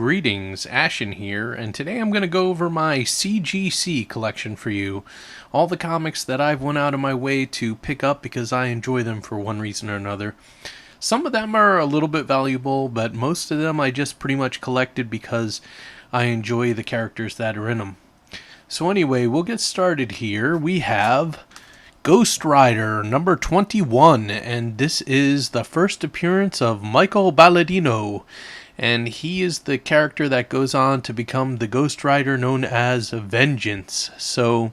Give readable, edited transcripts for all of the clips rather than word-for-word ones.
Greetings, Ashen here, and today I'm going to go over my CGC collection for you. All the comics that I've went out of my way to pick up because I enjoy them for one reason or another. Some of them are a little bit valuable, but most of them I just pretty much collected because I enjoy the characters that are in them. So anyway, we'll get started here. We have Ghost Rider number 21, and this is the first appearance of Michael Balladino, and he is the character that goes on to become the Ghost Rider known as Vengeance. So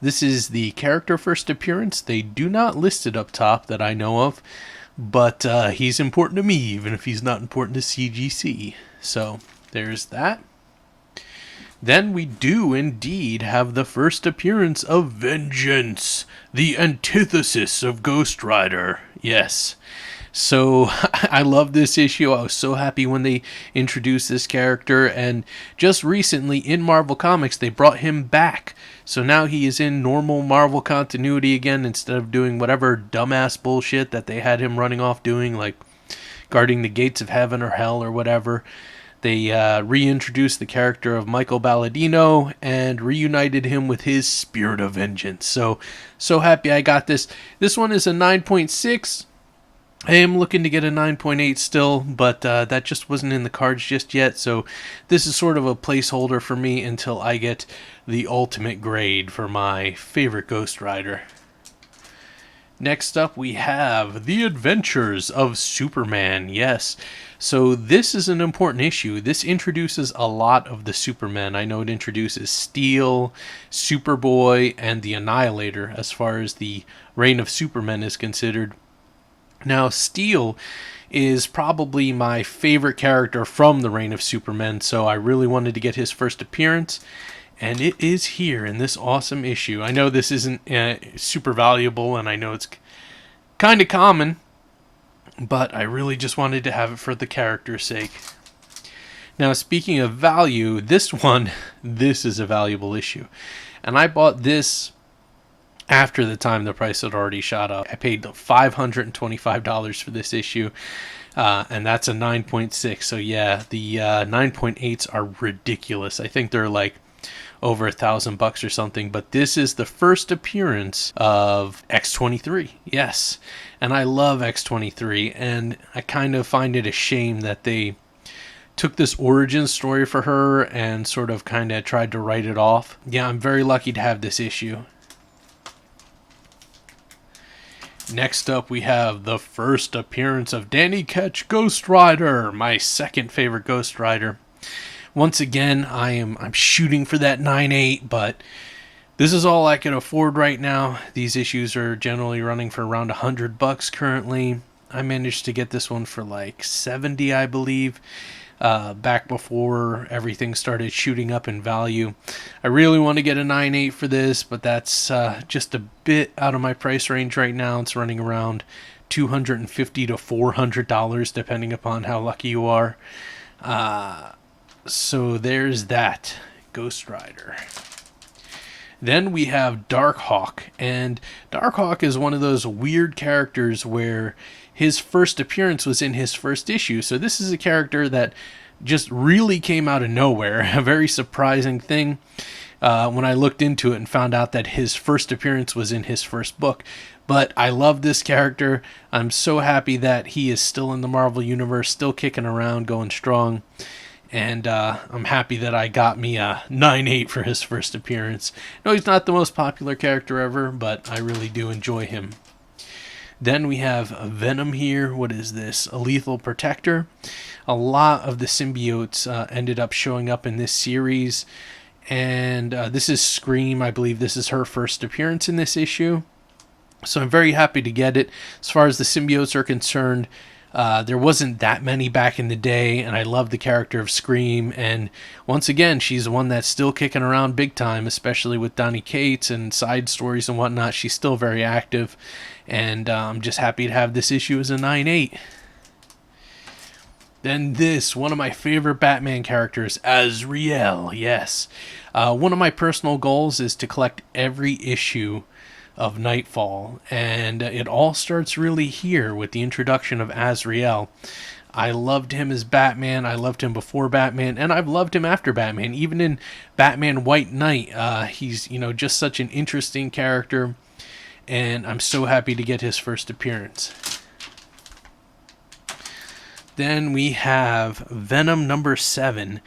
this is the character first appearance. They do not list it up top that I know of, but he's important to me even if he's not important to CGC. So there's that. Then we do indeed have the first appearance of Vengeance, the antithesis of Ghost Rider. Yes. So I love this issue. I was so happy when they introduced this character, and just recently in Marvel Comics they brought him back. So now he is in normal Marvel continuity again instead of doing whatever dumbass bullshit that they had him running off doing, like guarding the gates of heaven or hell or whatever. They reintroduced the character of Michael Balladino and reunited him with his Spirit of Vengeance. So happy I got this. This one is a 9.6. I am looking to get a 9.8 still, but that just wasn't in the cards just yet. So this is sort of a placeholder for me until I get the ultimate grade for my favorite Ghost Rider. Next up, we have The Adventures of Superman. Yes, so this is an important issue. This introduces a lot of the Supermen. I know it introduces Steel, Superboy, and the Annihilator as far as the reign of Superman is considered. Now, Steel is probably my favorite character from the reign of Superman, so I really wanted to get his first appearance. And it is here in this awesome issue. I know this isn't super valuable, and I know it's kind of common, but I really just wanted to have it for the character's sake. Now, speaking of value, this is a valuable issue. And I bought this after the time the price had already shot up. I paid $525 for this issue, and that's a 9.6. So yeah, the 9.8s are ridiculous. I think they're like over $1,000 or something, but this is the first appearance of X-23. Yes, and I love X-23, and I kind of find it a shame that they took this origin story for her and sort of kind of tried to write it off. Yeah, I'm very lucky to have this issue. Next up, we have the first appearance of Danny Ketch, Ghost Rider, my second favorite Ghost Rider. Once again, I'm shooting for that 9.8, but this is all I can afford right now. These issues are generally running for around $100 currently. I managed to get this one for like $70, I believe, back before everything started shooting up in value. I really want to get a 9.8 for this, but that's just a bit out of my price range right now. It's running around $250 to $400, depending upon how lucky you are. So there's that, Ghost Rider. Then we have Darkhawk, and Darkhawk is one of those weird characters where his first appearance was in his first issue. So this is a character that just really came out of nowhere, a very surprising thing when I looked into it and found out that his first appearance was in his first book. But I love this character. I'm so happy that he is still in the Marvel Universe, still kicking around, going strong. And I'm happy that I got me a 9.8 for his first appearance. No, he's not the most popular character ever, but I really do enjoy him. Then we have Venom here. What is this? A Lethal Protector. A lot of the symbiotes ended up showing up in this series. And this is Scream. I believe this is her first appearance in this issue. So I'm very happy to get it. As far as the symbiotes are concerned, there wasn't that many back in the day, and I love the character of Scream, and once again, she's one that's still kicking around big time, especially with Donny Cates and side stories and whatnot. She's still very active, and I'm just happy to have this issue as a 9.8. Then this, one of my favorite Batman characters, Azrael. Yes. One of my personal goals is to collect every issue of Nightfall, and it all starts really here with the introduction of Azrael. I loved him as Batman. I loved him before Batman, and I've loved him after Batman. Even in Batman White Knight, he's just such an interesting character, and I'm so happy to get his first appearance. Then we have Venom number 7.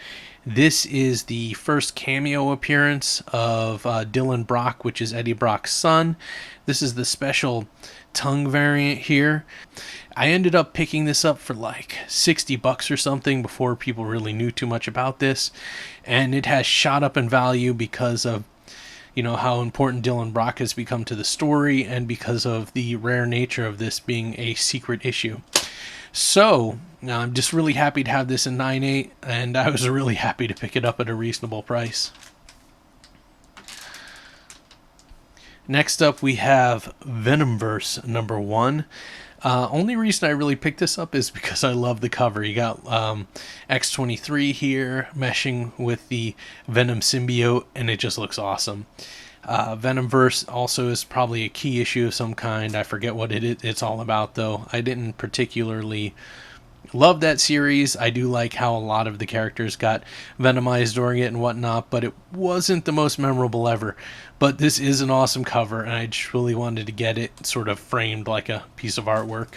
This is the first cameo appearance of Dylan Brock, which is Eddie Brock's son. This is the special tongue variant here. I ended up picking this up for like $60 or something before people really knew too much about this. And it has shot up in value because of how important Dylan Brock has become to the story, and because of the rare nature of this being a secret issue. So, I'm just really happy to have this in 9.8, and I was really happy to pick it up at a reasonable price. Next up, we have Venomverse Number One. Only reason I really picked this up is because I love the cover. You got X-23 here meshing with the Venom symbiote, and it just looks awesome. Venomverse also is probably a key issue of some kind. I forget what it's all about, though. I didn't particularly love that series. I do like how a lot of the characters got venomized during it and whatnot, but it wasn't the most memorable ever. But this is an awesome cover, and I just really wanted to get it sort of framed like a piece of artwork.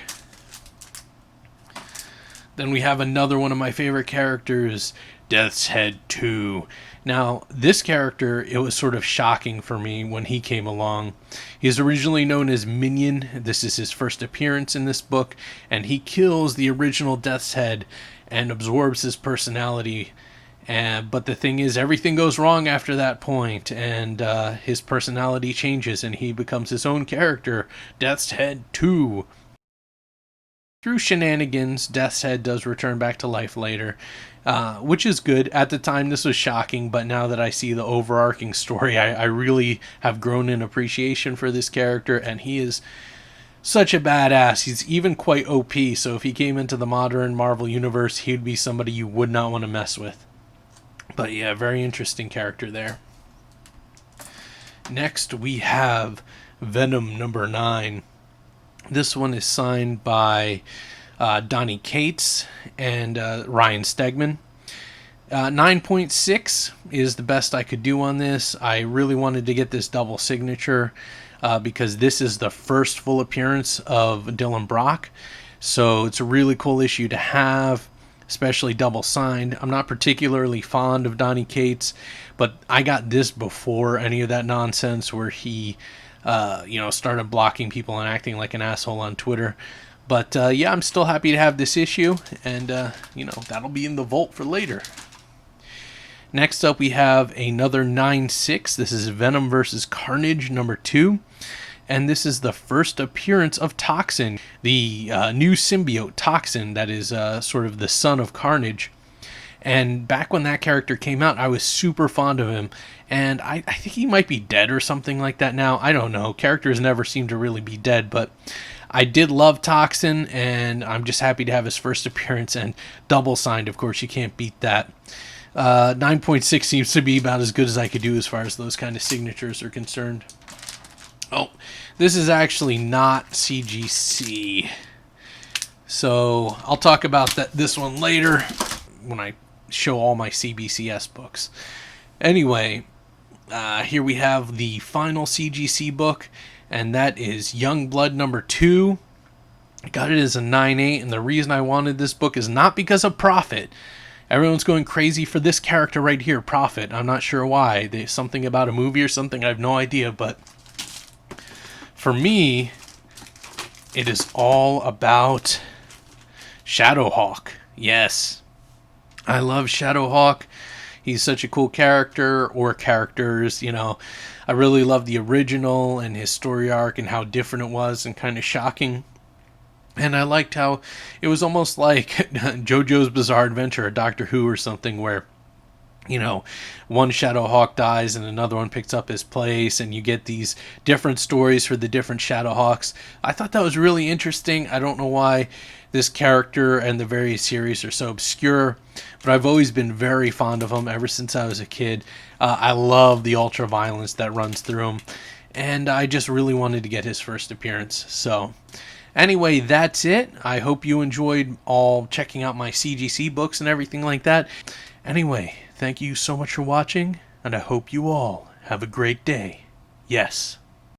Then we have another one of my favorite characters, Death's Head 2. Now, this character, it was sort of shocking for me when he came along. He's originally known as Minion. This is his first appearance in this book, and he kills the original Death's Head and absorbs his personality. But the thing is, everything goes wrong after that point, and his personality changes, and he becomes his own character, Death's Head 2. Through shenanigans, Death's Head does return back to life later, which is good. At the time, this was shocking, but now that I see the overarching story, I really have grown in appreciation for this character, and he is such a badass. He's even quite OP, so if he came into the modern Marvel Universe, he'd be somebody you would not want to mess with. But yeah, very interesting character there. Next, we have Venom number 9. This one is signed by Donny Cates and Ryan Stegman. 9.6 is the best I could do on this. I really wanted to get this double signature because this is the first full appearance of Dylan Brock. So it's a really cool issue to have, especially double signed. I'm not particularly fond of Donny Cates, but I got this before any of that nonsense where he started blocking people and acting like an asshole on Twitter. But yeah, I'm still happy to have this issue, and that'll be in the vault for later. Next up, we have another 9.6. This is Venom versus Carnage number 2. And this is the first appearance of Toxin, the new symbiote Toxin that is sort of the son of Carnage. And back when that character came out, I was super fond of him. And I think he might be dead or something like that now. I don't know. Characters never seem to really be dead. But I did love Toxin, and I'm just happy to have his first appearance. And double signed, of course, you can't beat that. 9.6 seems to be about as good as I could do as far as those kind of signatures are concerned. Oh, this is actually not CGC. So I'll talk about this one later when I show all my CBCS books. Anyway, here we have the final CGC book, and that is Youngblood number 2. I got it as a 9.8, and the reason I wanted this book is not because of Prophet. Everyone's going crazy for this character right here, Prophet. I'm not sure why. There's something about a movie or something, I have no idea, but for me, it is all about Shadowhawk. Yes. I love Shadowhawk. He's such a cool character, or characters, I really love the original and his story arc and how different it was and kind of shocking. And I liked how it was almost like JoJo's Bizarre Adventure or Doctor Who or something where, one Shadowhawk dies and another one picks up his place, and you get these different stories for the different Shadowhawks. I thought that was really interesting. I don't know why this character and the various series are so obscure, but I've always been very fond of him ever since I was a kid. I love the ultra violence that runs through him, and I just really wanted to get his first appearance. So, Anyway, that's it. I hope you enjoyed all checking out my CGC books and everything like that. Anyway, thank you so much for watching, and I hope you all have a great day. Yes.